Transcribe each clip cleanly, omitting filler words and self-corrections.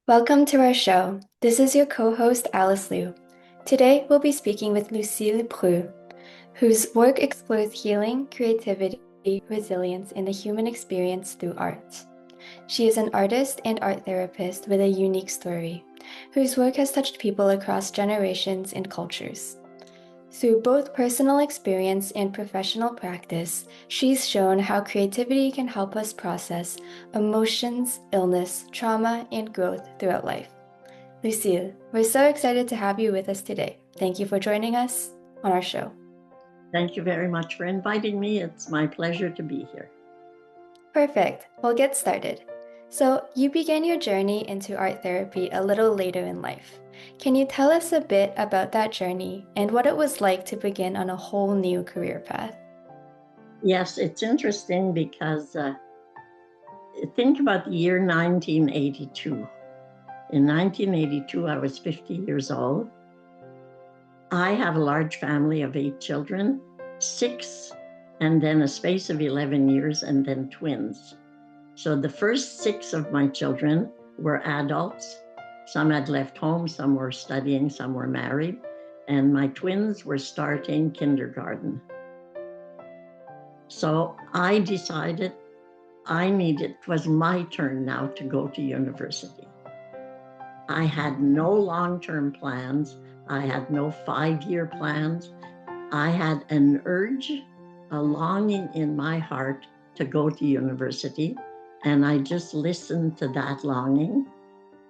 Welcome to our show. This is your co-host Alice Liu. Today we'll be speaking with Lucille Proulx, whose work explores healing, creativity, resilience, and the human experience through art. She is an artist and art therapist with a unique story, whose work has touched people across generations and cultures. Through both personal experience and professional practice, she's shown how creativity can help us process emotions, illness, trauma, and growth throughout life. Lucille, we're so excited to have you with us today. Thank you for joining us on our show. Thank you very much for inviting me. It's my pleasure to be here. Perfect. We'll get started. So, you began your journey into art therapy a little later in life. Can you tell us a bit about that journey and what it was like to begin on a whole new career path? Yes, it's interesting because think about the year 1982. In 1982, I was 50 years old. I have a large family of 8 children, 6, and then a space of 11 years, and then twins. So the first 6 of my children were adults. Some had left home, some were studying, some were married, and my twins were starting kindergarten. So I decided it was my turn now to go to university. I had no long-term plans. I had no 5-year plans. I had an urge, a longing in my heart to go to university. And I just listened to that longing.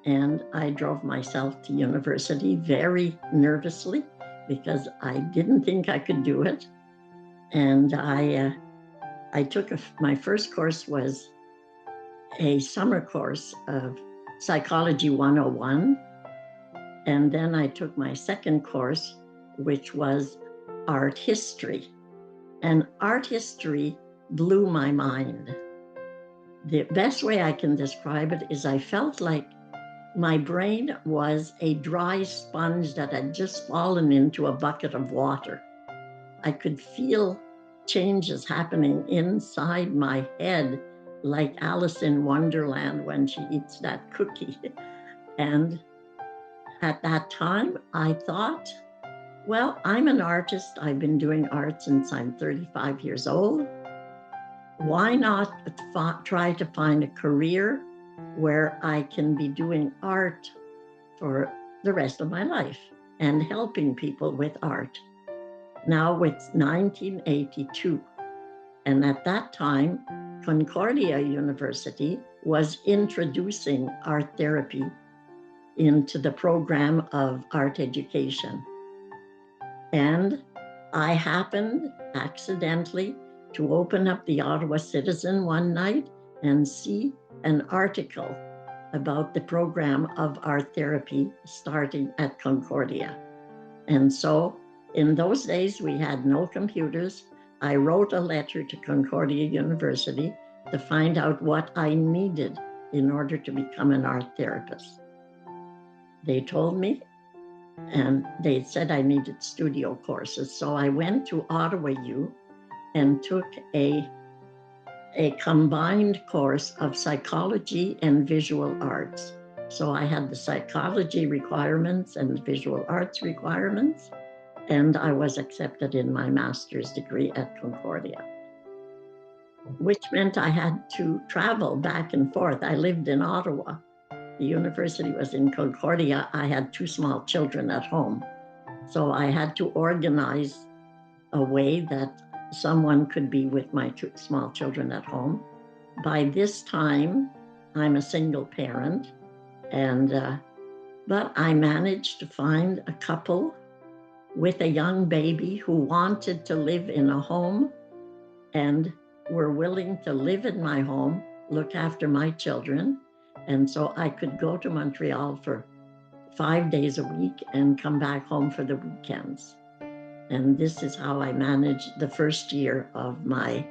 And I drove myself to university very nervously because I didn't think I could do it. And I took my first course was a summer course of Psychology 101. And then I took my second course, which was art history. And art history blew my mind. The best way I can describe it is I felt like my brain was a dry sponge that had just fallen into a bucket of water. I could feel changes happening inside my head, like Alice in Wonderland when she eats that cookie. And at that time, I thought, well, I'm an artist. I've been doing art since I'm 35 years old. Why not try to find a career where I can be doing art for the rest of my life and helping people with art? Now it's 1982. And at that time, Concordia University was introducing art therapy into the program of art education. And I happened accidentally to open up the Ottawa Citizen one night and see an article about the program of art therapy starting at Concordia. And so in those days, we had no computers. I wrote a letter to Concordia University to find out what I needed in order to become an art therapist. They told me, and they said I needed studio courses. So I went to Ottawa U and took a combined course of psychology and visual arts. So I had the psychology requirements and the visual arts requirements, and I was accepted in my master's degree at Concordia, which meant I had to travel back and forth. I lived in Ottawa. The university was in Concordia. I had 2 small children at home. So I had to organize a way that someone could be with my 2 small children at home. By this time, I'm a single parent, but I managed to find a couple with a young baby who wanted to live in a home and were willing to live in my home, look after my children. And so I could go to Montreal for 5 days a week and come back home for the weekends. And this is how I managed the first year of my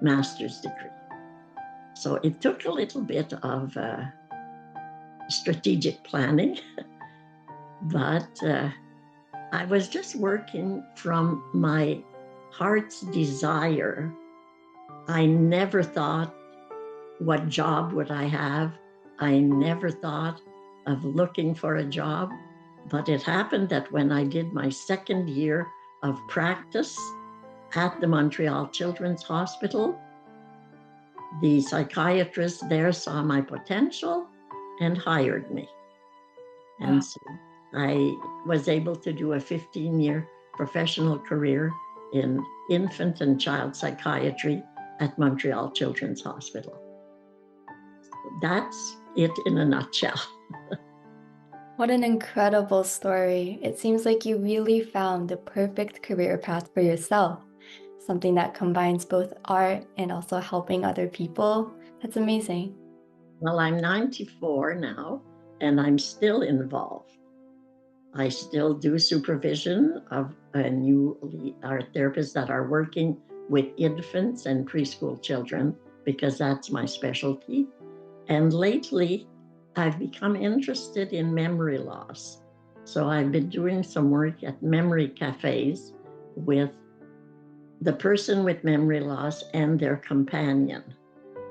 master's degree. So it took a little bit of strategic planning, but I was just working from my heart's desire. I never thought, what job would I have? I never thought of looking for a job. But it happened that when I did my second year of practice at the Montreal Children's Hospital, the psychiatrist there saw my potential and hired me. And Wow. so I was able to do a 15-year professional career in infant and child psychiatry at Montreal Children's Hospital. That's it in a nutshell. What an incredible story. It seems like you really found the perfect career path for yourself, something that combines both art and also helping other people. That's amazing. Well, I'm 94 now, and I'm still involved. I still do supervision of newly art therapists that are working with infants and preschool children because that's my specialty. And lately, I've become interested in memory loss. So I've been doing some work at memory cafes with the person with memory loss and their companion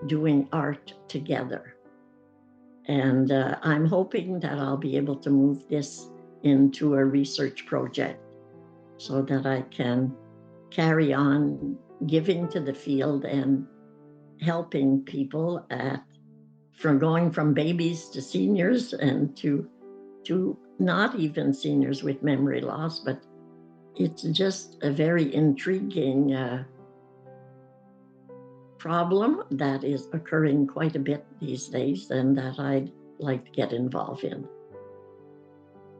doing art together. And I'm hoping that I'll be able to move this into a research project so that I can carry on giving to the field and helping people from going from babies to seniors and to not even seniors with memory loss, but it's just a very intriguing problem that is occurring quite a bit these days and that I'd like to get involved in.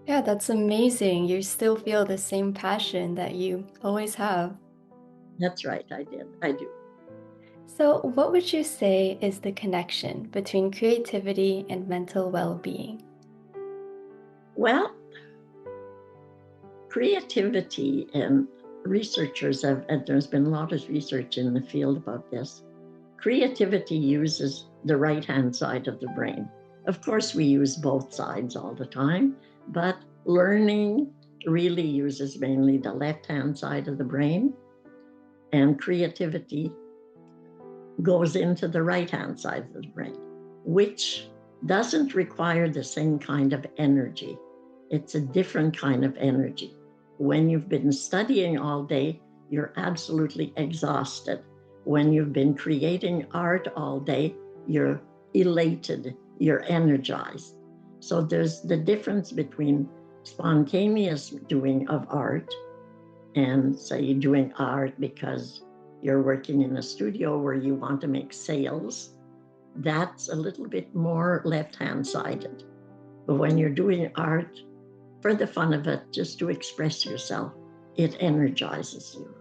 Yeah, that's amazing. You still feel the same passion that you always have. That's right, I do. So, what would you say is the connection between creativity and mental well-being? Well, creativity and researchers have, and there's been a lot of research in the field about this. Creativity uses the right-hand side of the brain. Of course, we use both sides all the time, but learning really uses mainly the left-hand side of the brain, and creativity goes into the right-hand side of the brain, which doesn't require the same kind of energy. It's a different kind of energy. When you've been studying all day, you're absolutely exhausted. When you've been creating art all day, you're elated, you're energized. So there's the difference between spontaneous doing of art and say doing art because you're working in a studio where you want to make sales. That's a little bit more left-hand sided. But when you're doing art for the fun of it, just to express yourself, it energizes you.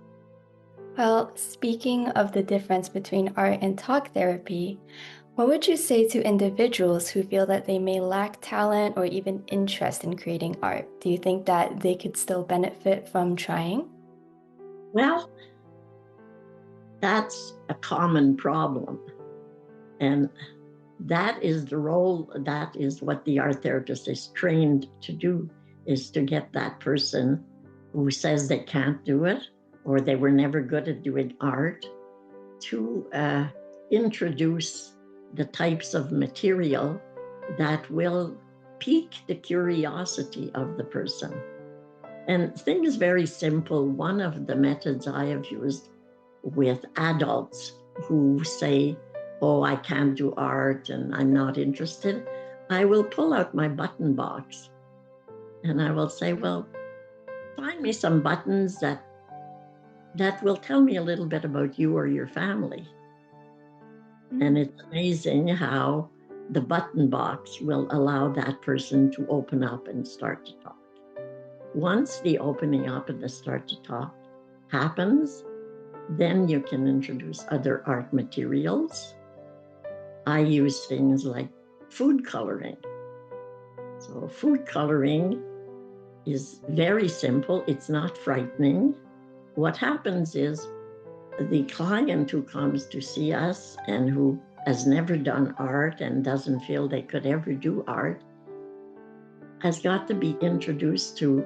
Well, speaking of the difference between art and talk therapy, what would you say to individuals who feel that they may lack talent or even interest in creating art? Do you think that they could still benefit from trying? Well, that's a common problem. And that is the role, that is what the art therapist is trained to do, is to get that person who says they can't do it or they were never good at doing art to introduce the types of material that will pique the curiosity of the person. And thing is very simple. One of the methods I have used with adults who say, oh, I can't do art and I'm not interested, I will pull out my button box and I will say, well, find me some buttons that will tell me a little bit about you or your family. And it's amazing how the button box will allow that person to open up and start to talk. Once the opening up and the start to talk happens, then you can introduce other art materials. I use things like food coloring. So food coloring is very simple. It's not frightening. What happens is the client who comes to see us and who has never done art and doesn't feel they could ever do art has got to be introduced to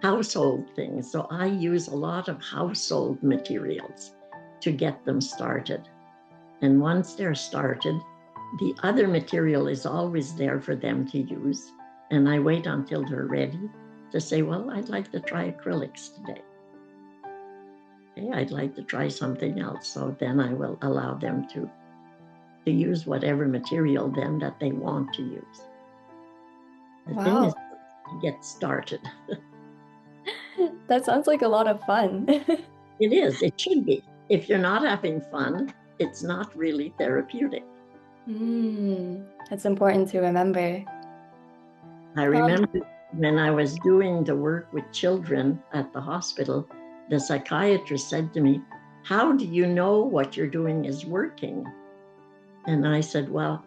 household things. So I use a lot of household materials to get them started. And once they're started, the other material is always there for them to use. And I wait until they're ready to say, well, I'd like to try acrylics today. Okay, I'd like to try something else. So then I will allow them to use whatever material then that they want to use. The thing is Wow, to get started. that sounds like a lot of fun. It is, it should be. If you're not having fun, it's not really therapeutic. That's important to remember. I Um, remember when I was doing the work with children at the hospital, the psychiatrist said to me, how do you know what you're doing is working? And I said, well,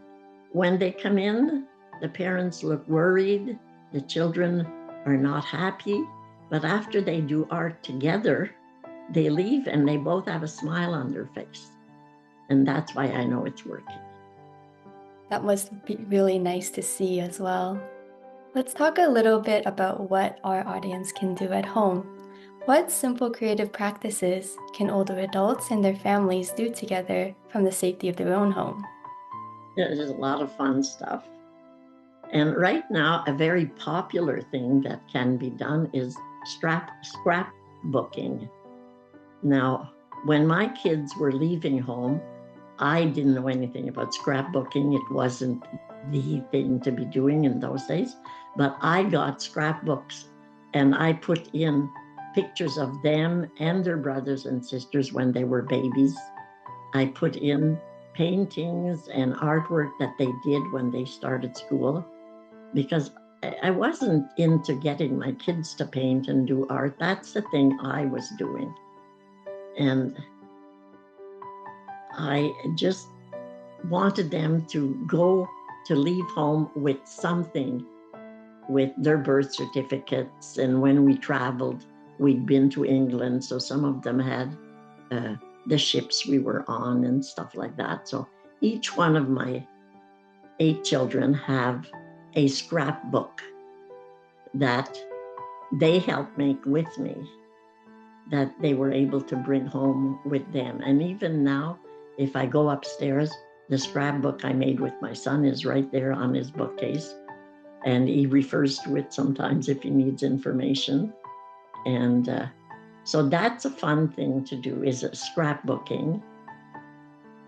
when they come in, the parents look worried, the children are not happy, but after they do art together, they leave and they both have a smile on their face. And that's why I know it's working. that must be really nice to see as well. Let's talk a little bit about what our audience can do at home. What simple creative practices can older adults and their families do together from the safety of their own home? There's a lot of fun stuff. And right now, a very popular thing that can be done is scrapbooking. Now, when my kids were leaving home, I didn't know anything about scrapbooking. It wasn't the thing to be doing in those days. But I got scrapbooks and I put in pictures of them and their brothers and sisters when they were babies. I put in paintings and artwork that they did when they started school because I wasn't into getting my kids to paint and do art. That's the thing I was doing. And I just wanted them to leave home with something, with their birth certificates. And when we traveled, we'd been to England. So some of them had the ships we were on and stuff like that. So each one of my 8 children have a scrapbook that they helped make with me that they were able to bring home with them. And even now, if I go upstairs, the scrapbook I made with my son is right there on his bookcase. And he refers to it sometimes if he needs information. And so that's a fun thing to do, is scrapbooking.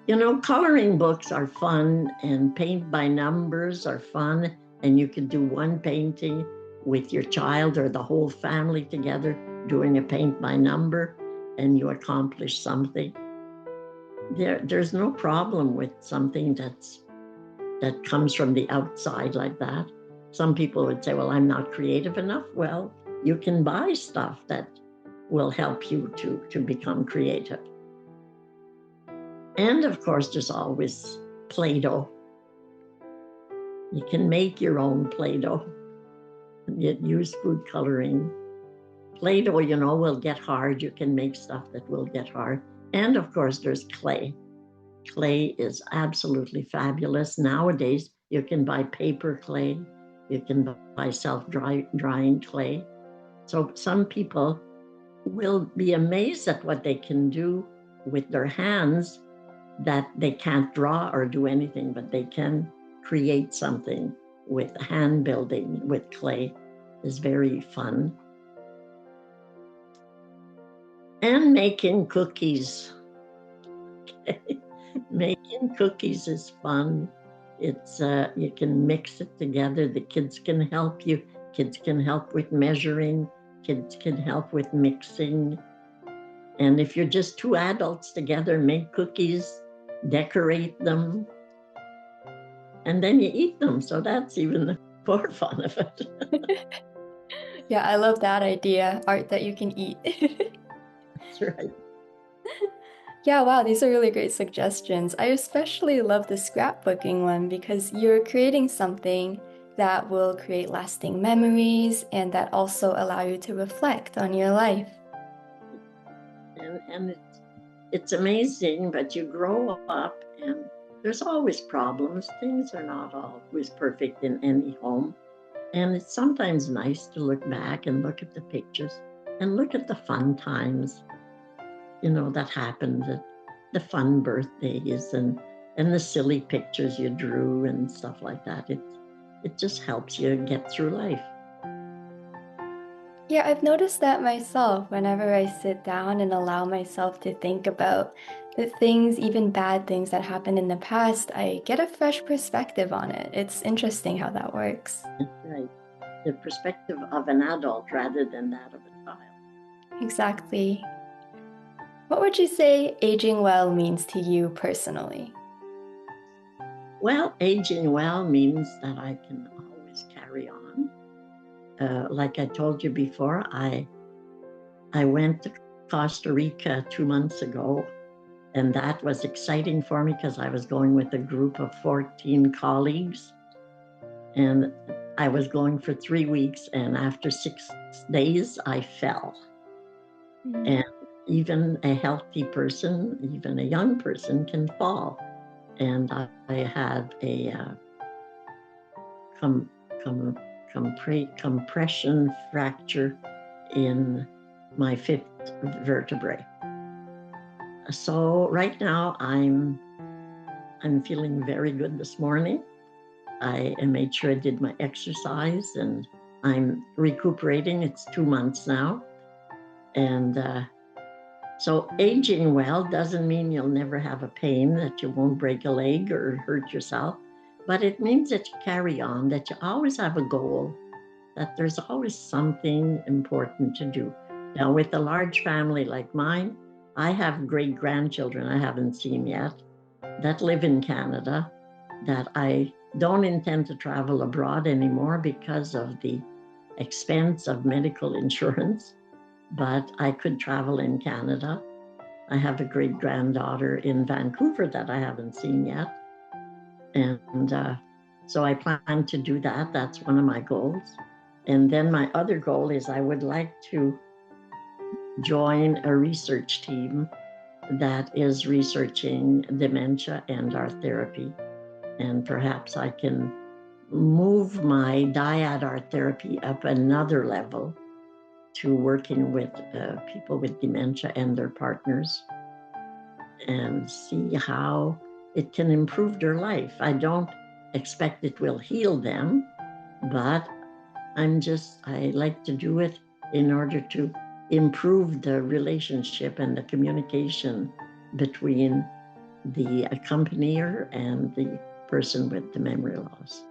You know, coloring books are fun and paint by numbers are fun. And you can do one painting with your child or the whole family together doing a paint by number and you accomplish something. There's no problem with something that comes from the outside like that. Some people would say, well, I'm not creative enough. Well, you can buy stuff that will help you to become creative. And of course, there's always Play-Doh. You can make your own Play-Doh. Use food coloring. Play-Doh, you know, will get hard. You can make stuff that will get hard. And of course, there's clay. Clay is absolutely fabulous. Nowadays, you can buy paper clay. You can buy self-drying clay. So some people will be amazed at what they can do with their hands that they can't draw or do anything, but they can create something with hand building with clay is very fun. And making cookies. Making cookies is fun. It's you can mix it together. The kids can help you. Kids can help with measuring. Kids can help with mixing. And if you're just 2 adults together, make cookies, decorate them, and then you eat them. So that's even the more fun of it. Yeah, I love that idea, art that you can eat. That's right. Yeah, wow, these are really great suggestions. I especially love the scrapbooking one because you're creating something that will create lasting memories and that also allow you to reflect on your life. And it's amazing, but you grow up and there's always problems. Things are not always perfect in any home. And it's sometimes nice to look back and look at the pictures and look at the fun times, you know, that happened, the fun birthdays and the silly pictures you drew and stuff like that. it just helps you get through life. Yeah, I've noticed that myself whenever I sit down and allow myself to think about the things, even bad things that happened in the past, I get a fresh perspective on it. It's interesting how that works. That's right. The perspective of an adult rather than that of a child. Exactly. What would you say aging well means to you personally? Well, aging well means that I can always carry on. Like I told you before, I went to Costa Rica 2 months ago, and that was exciting for me because I was going with a group of 14 colleagues, and I was going for 3 weeks, and after 6 days, I fell. Mm. And even a healthy person, even a young person, can fall. And I had a com, com, compression fracture in my fifth vertebrae. So right now I'm feeling very good this morning. I made sure I did my exercise and I'm recuperating. It's 2 months now. And so aging well doesn't mean you'll never have a pain, that you won't break a leg or hurt yourself, but it means that you carry on, that you always have a goal, that there's always something important to do. Now, with a large family like mine, I have great grandchildren I haven't seen yet that live in Canada, that I don't intend to travel abroad anymore because of the expense of medical insurance, but I could travel in Canada. I have a great granddaughter in Vancouver that I haven't seen yet. And so I plan to do that. That's one of my goals. And then my other goal is I would like to join a research team that is researching dementia and art therapy. And perhaps I can move my dyad art therapy up another level to working with people with dementia and their partners and see how it can improve their life. I don't expect it will heal them, but I like to do it in order to improve the relationship and the communication between the accompanier and the person with the memory loss.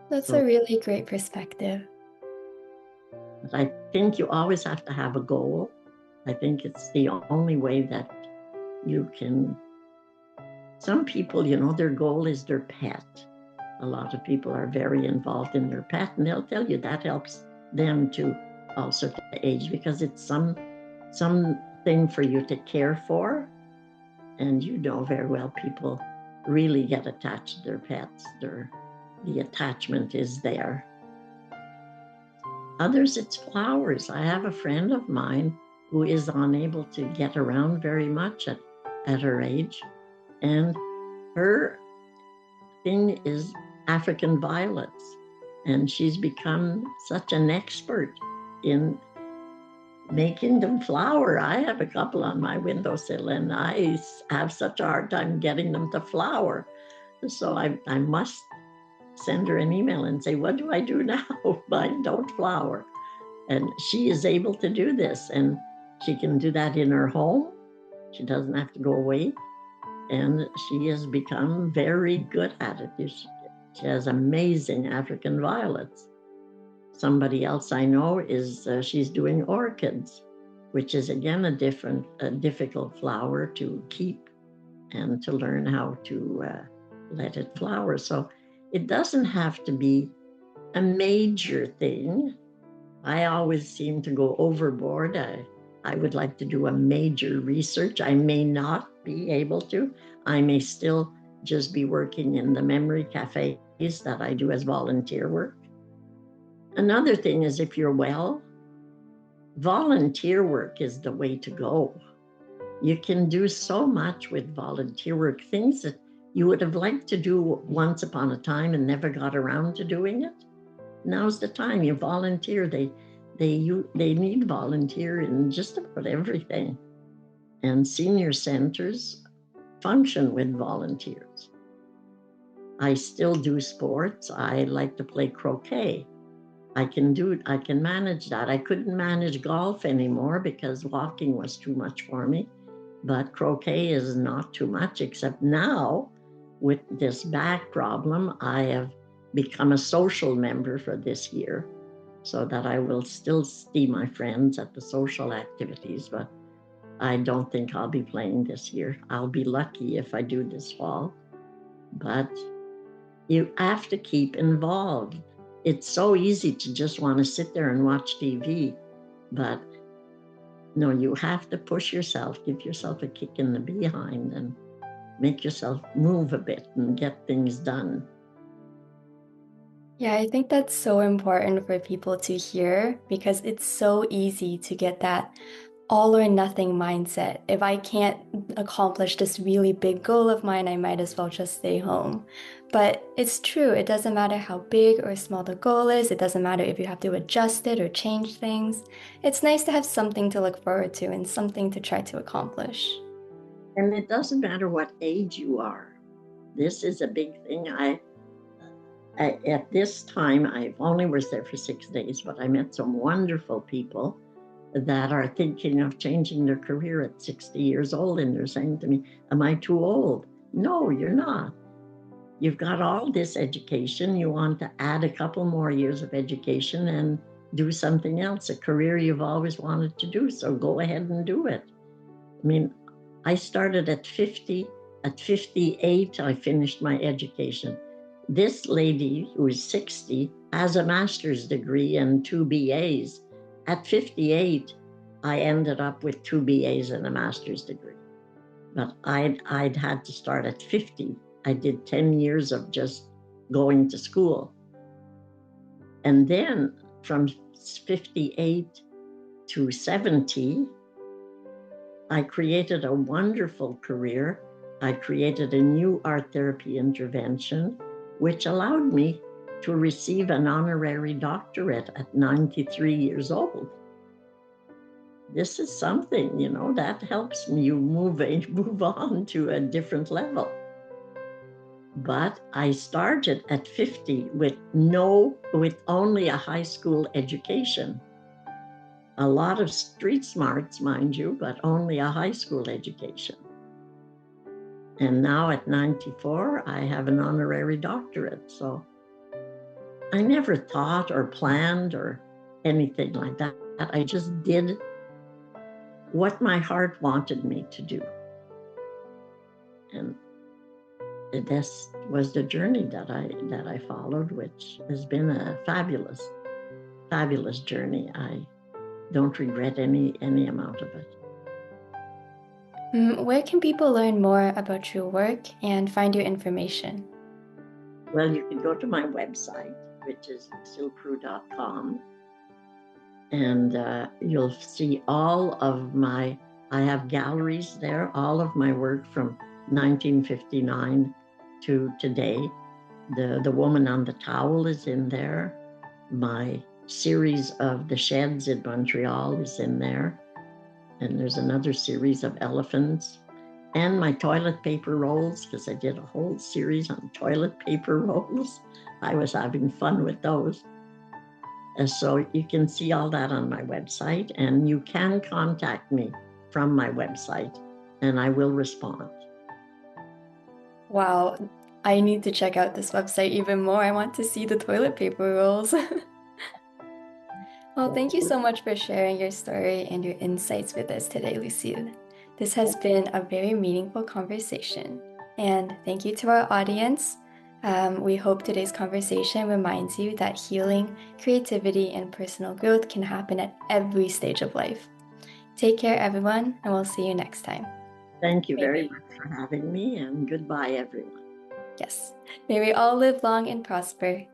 That's So a really great perspective. I think you always have to have a goal. I think it's the only way that you can. Some people, their goal is their pet. A lot of people are very involved in their pet, and they'll tell you that helps them to also to age because it's something for you to care for. And you know very well people really get attached to their pets. The attachment is there. Others, it's flowers. I have a friend of mine who is unable to get around very much at her age. And her thing is African violets. And she's become such an expert in making them flower. I have a couple on my windowsill and I have such a hard time getting them to flower. So I must send her an email and say, what do I do now? Mine don't flower. And she is able to do this, and she can do that in her home. She doesn't have to go away. And she has become very good at it. She has amazing African violets. Somebody else I know is she's doing orchids, which is again a difficult flower to keep and to learn how to let it flower. So it doesn't have to be a major thing. I always seem to go overboard. I would like to do a major research. I may not be able to. I may still just be working in the memory cafes that I do as volunteer work. Another thing is if you're well, volunteer work is the way to go. You can do so much with volunteer work, things that you would have liked to do once upon a time and never got around to doing it. Now's the time. You volunteer. They need volunteer in just about everything. And senior centers function with volunteers. I still do sports. I like to play croquet. I can manage that. I couldn't manage golf anymore because walking was too much for me. But croquet is not too much, except now with this back problem, I have become a social member for this year so that I will still see my friends at the social activities, but I don't think I'll be playing this year. I'll be lucky if I do this fall, but you have to keep involved. It's so easy to just want to sit there and watch TV, but no, you have to push yourself, give yourself a kick in the behind and make yourself move a bit and get things done. Yeah, I think that's so important for people to hear because it's so easy to get that all or nothing mindset. If I can't accomplish this really big goal of mine, I might as well just stay home. But it's true, it doesn't matter how big or small the goal is, it doesn't matter if you have to adjust it or change things. It's nice to have something to look forward to and something to try to accomplish. And it doesn't matter what age you are. This is a big thing. At this time, I only was there for 6 days, but I met some wonderful people that are thinking of changing their career at 60 years old. And they're saying to me, am I too old? No, you're not. You've got all this education. You want to add a couple more years of education and do something else, a career you've always wanted to do. So go ahead and do it. I mean, I started at 50. At 58, I finished my education. This lady, who is 60, has a master's degree and 2 BAs. At 58, I ended up with 2 BAs and a master's degree. But I'd had to start at 50. I did 10 years of just going to school. And then from 58 to 70, I created a wonderful career. I created a new art therapy intervention, which allowed me to receive an honorary doctorate at 93 years old. This is something, that helps me move on to a different level. But I started at 50 with only a high school education. A lot of street smarts, mind you, but only a high school education. And now at 94, I have an honorary doctorate. So I never thought or planned or anything like that. I just did what my heart wanted me to do. And this was the journey that I followed, which has been a fabulous, fabulous journey. I don't regret any amount of it. Where can people learn more about your work and find your information? Well, you can go to my website, which is lucilleproulx.com, and you'll see I have galleries there, all of my work from 1959 to today. The woman on the towel is in there. My series of the sheds in Montreal is in there. And there's another series of elephants. And my toilet paper rolls, because I did a whole series on toilet paper rolls. I was having fun with those. And so you can see all that on my website, and you can contact me from my website, and I will respond. Wow, I need to check out this website even more. I want to see the toilet paper rolls. Well, thank you so much for sharing your story and your insights with us today, Lucille. This has been a very meaningful conversation. And thank you to our audience. We hope today's conversation reminds you that healing, creativity, and personal growth can happen at every stage of life. Take care, everyone, and we'll see you next time. Thank you very much for having me, and goodbye, everyone. Yes. May we all live long and prosper.